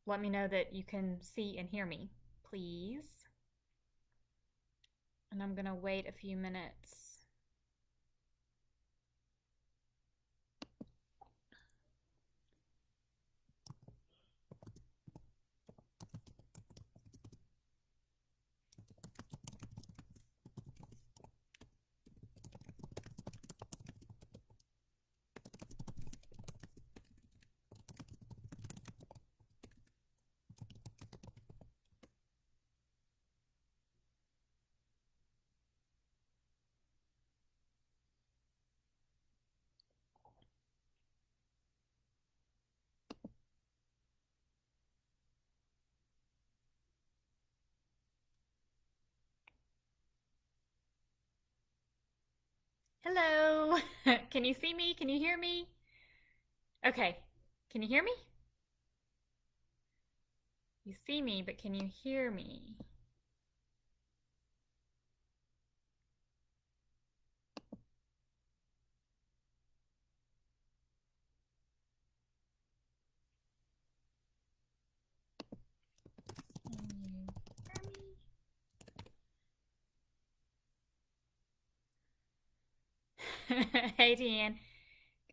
let me know that you can see and hear me, please. And I'm going to wait a few minutes. Hello. Can you see me? Can you hear me? Okay. Can you hear me? You see me, but can you hear me? Can you hear me? Hey, Deanne.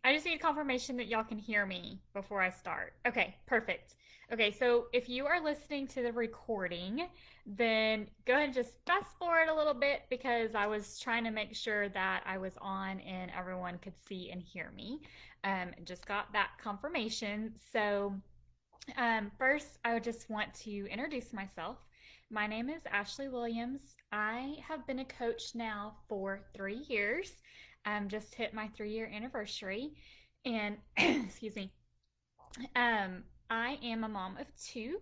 I just need confirmation that y'all can hear me before I start. Okay, perfect. Okay, so if you are listening to the recording, then go ahead and just fast forward a little bit because I was trying to make sure that I was on and everyone could see and hear me. Just got that confirmation. So, first, I would just want to introduce myself. My name is Ashley Williams. I have been a coach now for 3 years. Just hit my 3 year anniversary. And, excuse me, I am a mom of two.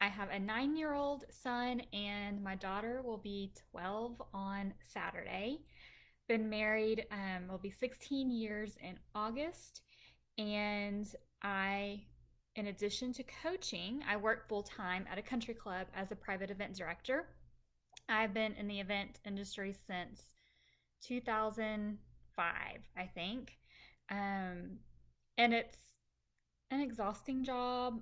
I have a 9 year old son, and my daughter will be 12 on Saturday. Been married, will be 16 years in August. And I, in addition to coaching, I work full time at a country club as a private event director. I've been in the event industry since 2005, I think. Um, and it's an exhausting job.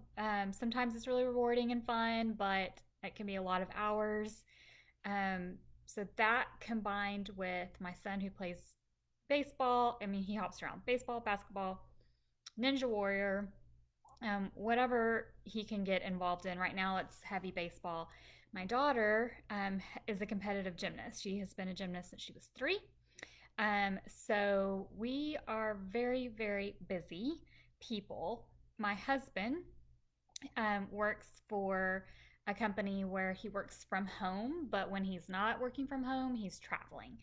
Sometimes it's really rewarding and fun, but it can be a lot of hours. So that combined with my son who plays baseball, I mean, he hops around baseball, basketball, Ninja Warrior, whatever he can get involved in. Right now, it's heavy baseball. My daughter is a competitive gymnast. She has been a gymnast since she was 3. So we are very, very busy people. My husband works for a company where he works from home, but when he's not working from home, he's traveling.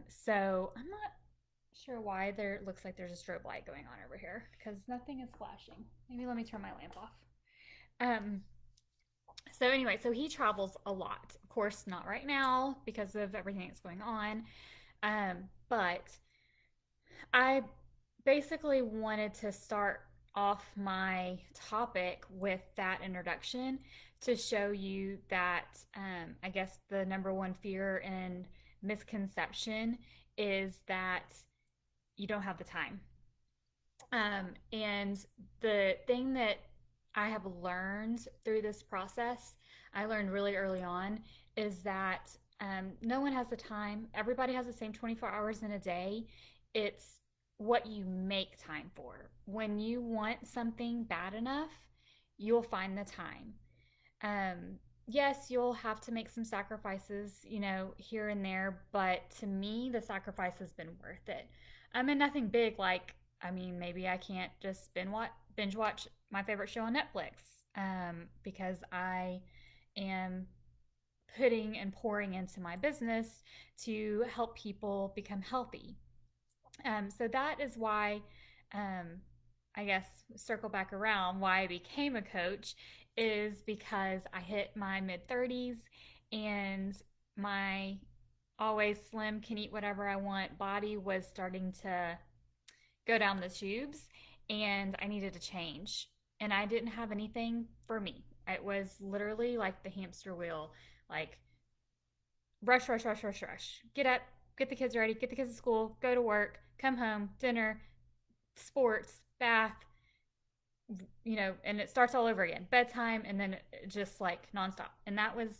So I'm not sure why there looks like there's a strobe light going on over here because nothing is flashing. Maybe let me turn my lamp off. Um, so anyway, so he travels a lot. Of course, not right now because of everything that's going on. But I basically wanted to start off my topic with that introduction to show you that I guess the number one fear and misconception is that you don't have the time. And the thing that I have learned through this process, I learned really early on, is that no one has the time. Everybody has the same 24 hours in a day. It's what you make time for. When you want something bad enough, you'll find the time. Yes, you'll have to make some sacrifices, here and there, but to me, the sacrifice has been worth it. And nothing big like, I mean, maybe I can't just binge watch my favorite show on Netflix because I am putting and pouring into my business to help people become healthy. So that is why, um, I guess, circle back around why I became a coach is because I hit my mid 30s and my always slim, can eat whatever I want body was starting to go down the tubes and I needed to change. And I didn't have anything for me. It was literally like the hamster wheel, like rush, rush, rush, rush, rush. Get up, get the kids ready, get the kids to school, go to work, come home, dinner, sports, bath, and it starts all over again, bedtime, and then just like nonstop. And that was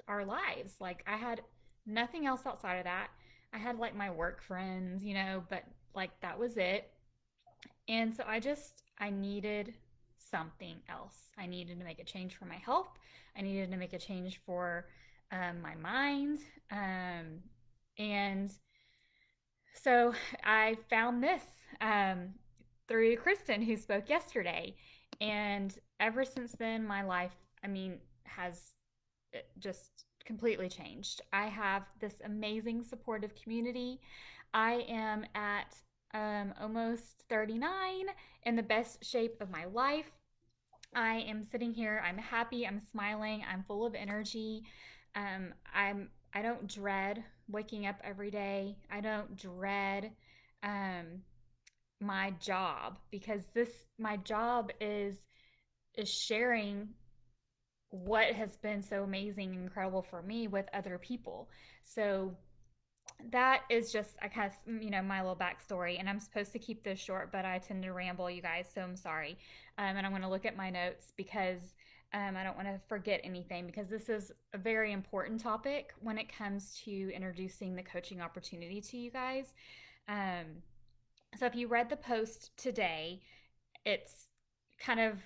our lives. Like I had nothing else outside of that. I had like my work friends, but like that was it. And so I needed something else. I needed to make a change for my health. I needed to make a change for my mind. And so I found this through Kristen, who spoke yesterday. And ever since then, my life, has just completely changed. I have this amazing supportive community. I am at almost 39 in the best shape of my life. I am sitting here. I'm happy. I'm smiling. I'm full of energy. I don't dread waking up every day. I don't dread um, my job because this my job is sharing what has been so amazing and incredible for me with other people. So that is just I guess my little backstory, and I'm supposed to keep this short, but I tend to ramble, you guys, so I'm sorry. And I'm going to look at my notes because I don't want to forget anything, because this is a very important topic when it comes to introducing the coaching opportunity to you guys. um, so if you read the post today, it's kind of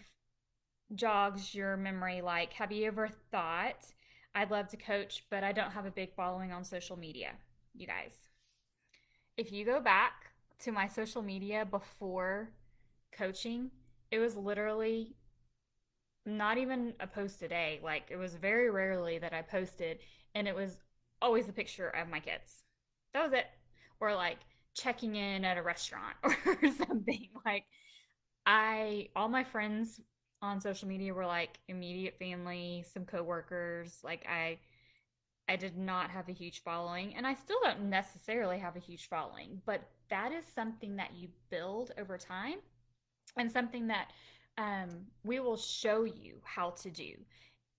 jogs your memory. Like, have you ever thought, I'd love to coach, but I don't have a big following on social media? You guys, if you go back to my social media before coaching, it was literally not even a post a day. Like, it was very rarely that I posted, and it was always a picture of my kids. That was it. Or like checking in at a restaurant or something. Like, all my friends on social media were like immediate family, some coworkers. Like, I did not have a huge following, and I still don't necessarily have a huge following, but that is something that you build over time, and something that we will show you how to do.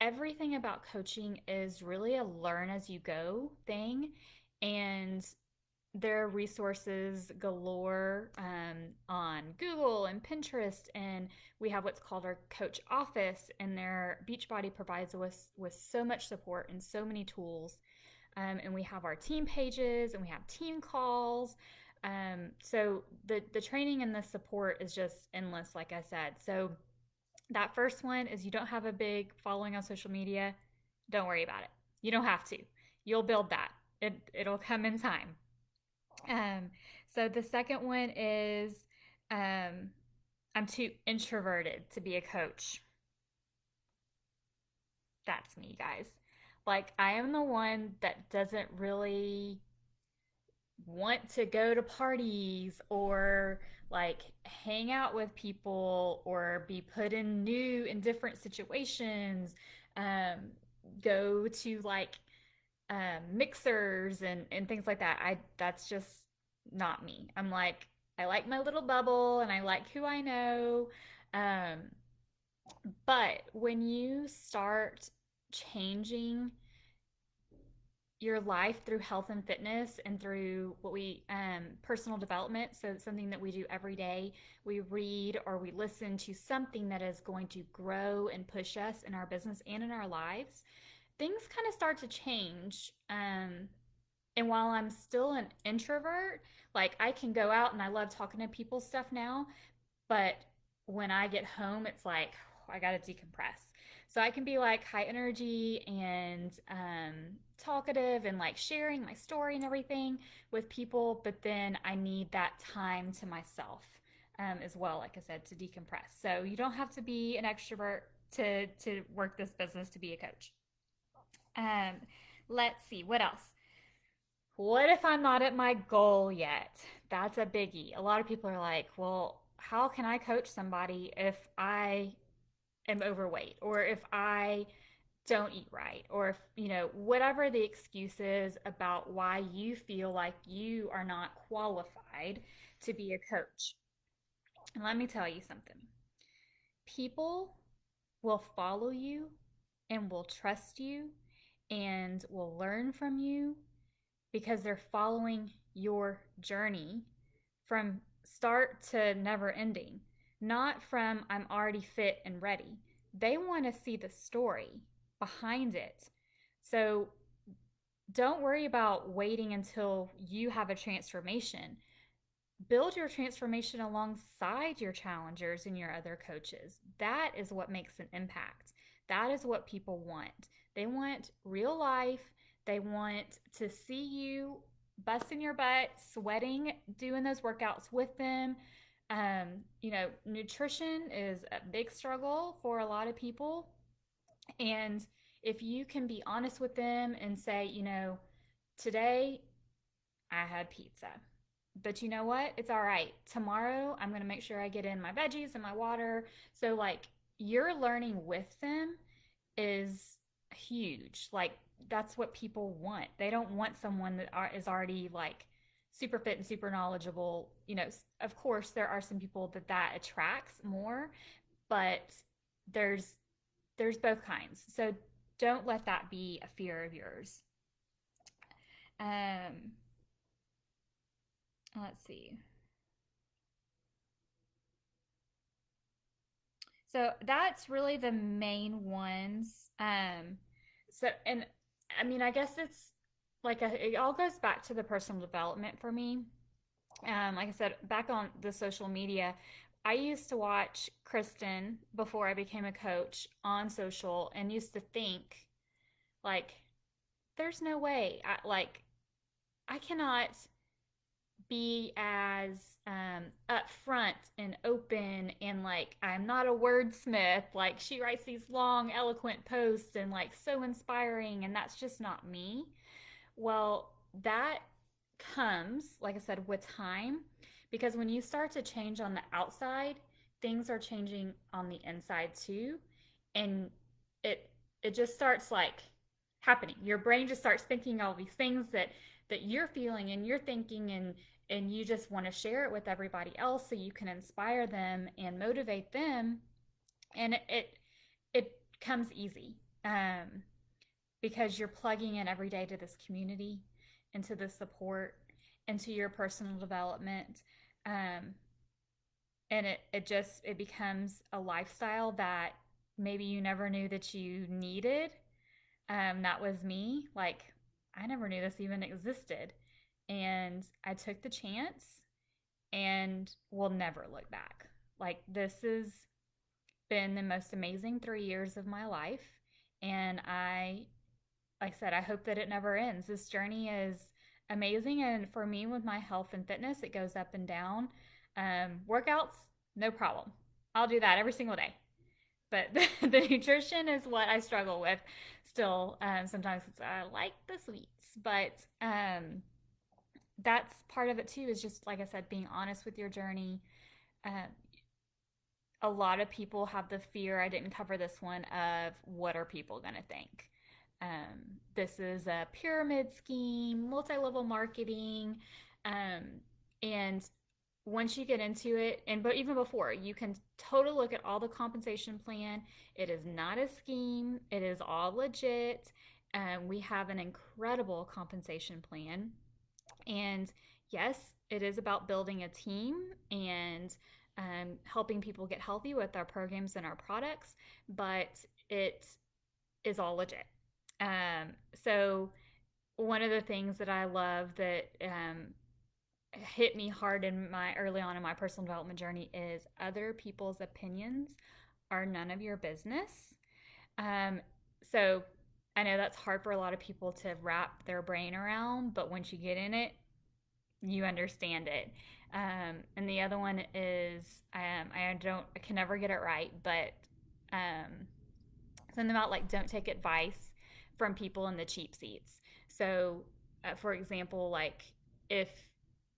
Everything about coaching is really a learn as you go thing, and there are resources galore on Google and Pinterest, and we have what's called our coach office, and their Beachbody provides us with so much support and so many tools. And we have our team pages, and we have team calls. So the training and the support is just endless, like I said. So that first one is, you don't have a big following on social media, don't worry about it. You don't have to. You'll build that. It'll come in time. Um, so the second one is, um, I'm too introverted to be a coach. That's me, guys. Like, I am the one that doesn't really want to go to parties or like hang out with people or be put in new and different situations. Um, go to like mixers and things like that. That's just not me. I'm like, I like my little bubble and I like who I know. Um, but when you start changing your life through health and fitness and through what we personal development, so it's something that we do every day, we read or we listen to something that is going to grow and push us in our business and in our lives, things kind of start to change. And while I'm still an introvert, like, I can go out and I love talking to people stuff now, but when I get home, it's like, oh, I got to decompress. So I can be like high energy and talkative and like sharing my story and everything with people, but then I need that time to myself as well, like I said, to decompress. So you don't have to be an extrovert to work this business to be a coach. Um, let's see, what else? What if I'm not at my goal yet? That's a biggie. A lot of people are like, well, how can I coach somebody if I am overweight, or if I don't eat right, or if, whatever the excuse is about why you feel like you are not qualified to be a coach. And let me tell you something, people will follow you and will trust you and will learn from you because they're following your journey from start to never ending. not from I'm already fit and ready. They want to see the story behind it. So don't worry about waiting until you have a transformation. Build your transformation alongside your challengers and your other coaches. That is what makes an impact. That is what people want. They want real life. They want to see you busting your butt, sweating, doing those workouts with them. Nutrition is a big struggle for a lot of people. And if you can be honest with them and say, today I had pizza. But you know what? It's all right. Tomorrow, I'm going to make sure I get in my veggies and my water. So, like, you're learning with them is huge. Like, that's what people want. They don't want someone that is already like super fit and super knowledgeable. Of course, there are some people that attracts more, but there's there's both kinds. So don't let that be a fear of yours. Um, let's see. So that's really the main ones. And I mean, I guess it's it all goes back to the personal development for me. Like I said, back on the social media, I used to watch Kristen before I became a coach on social and used to think, like, there's no way. I cannot be as upfront and open and like I'm not a wordsmith. Like she writes these long, eloquent posts and like so inspiring, and that's just not me. Well, that comes, like I said, with time because when you start to change on the outside, things are changing on the inside too. And it it just starts like happening. Your brain just starts thinking all these things that you're feeling and you're thinking and you just want to share it with everybody else so you can inspire them and motivate them and it comes easy because you're plugging in every day to this community, into the support, into your personal development. Um, and it becomes a lifestyle that maybe you never knew that you needed. That was me. Like, I never knew this even existed. And I took the chance and will never look back. Like, this has been the most amazing 3 years of my life. And like I said, I hope that it never ends. This journey is amazing. And for me, with my health and fitness, it goes up and down. Workouts, no problem. I'll do that every single day. But the nutrition is what I struggle with still. Sometimes I like the sweets, but that's part of it too. Is just like I said, being honest with your journey. Uh, a lot of people have the fear. I didn't cover this one of what are people going to think. This is a pyramid scheme, multi-level marketing, um, and once you get into it, and but even before, you can totally look at all the compensation plan. It is not a scheme. It is all legit. We have an incredible compensation plan, and yes, it is about building a team and helping people get healthy with our programs and our products, but it is all legit. So one of the things that I love that hit me hard in my early on in my personal development journey is other people's opinions are none of your business. Um, so I know that's hard for a lot of people to wrap their brain around, but once you get in it, you understand it. And the other one is I can never get it right, but um, something about like don't take advice from people in the cheap seats. So, for example, like if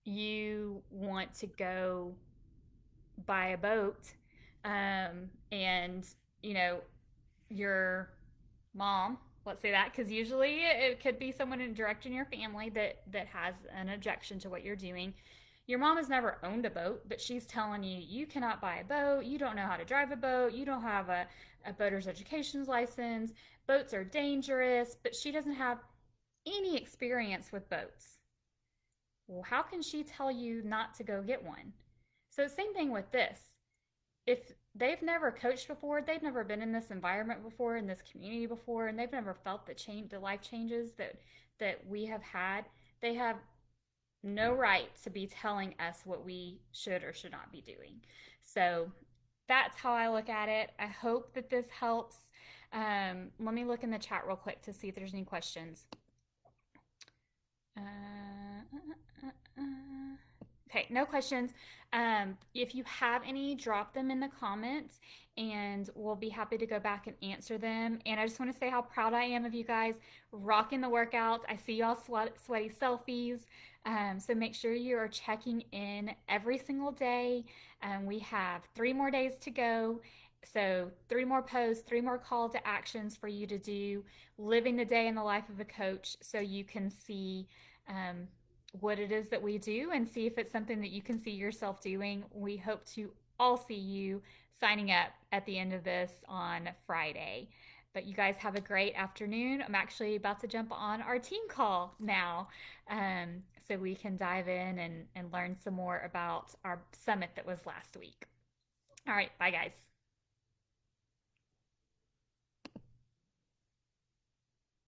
you want to go buy a boat, and you know your mom, let's say that, because usually it could be someone in direct in your family that has an objection to what you're doing. Your mom has never owned a boat, but she's telling you you cannot buy a boat, you don't know how to drive a boat, you don't have a boater's education license, boats are dangerous, but she doesn't have any experience with boats. Well, how can she tell you not to go get one? So, same thing with this. if they've never coached before, they've never been in this environment before, in this community before, and they've never felt the life changes that we have had, they have no right to be telling us what we should or should not be doing. So that's how I look at it. I hope that this helps. Let me look in the chat real quick to see if there's any questions. Okay, no questions. If you have any, drop them in the comments and we'll be happy to go back and answer them. And I just want to say how proud I am of you guys rocking the workouts. I see y'all sweaty selfies. So make sure you are checking in every single day. We have 3 more days to go. So 3 more posts, 3 more call to actions for you to do, living the day in the life of a coach so you can see what it is that we do and see if it's something that you can see yourself doing. We hope to all see you signing up at the end of this on Friday. But you guys have a great afternoon. I'm actually about to jump on our team call now so we can dive in and learn some more about our summit that was last week. All right, bye guys.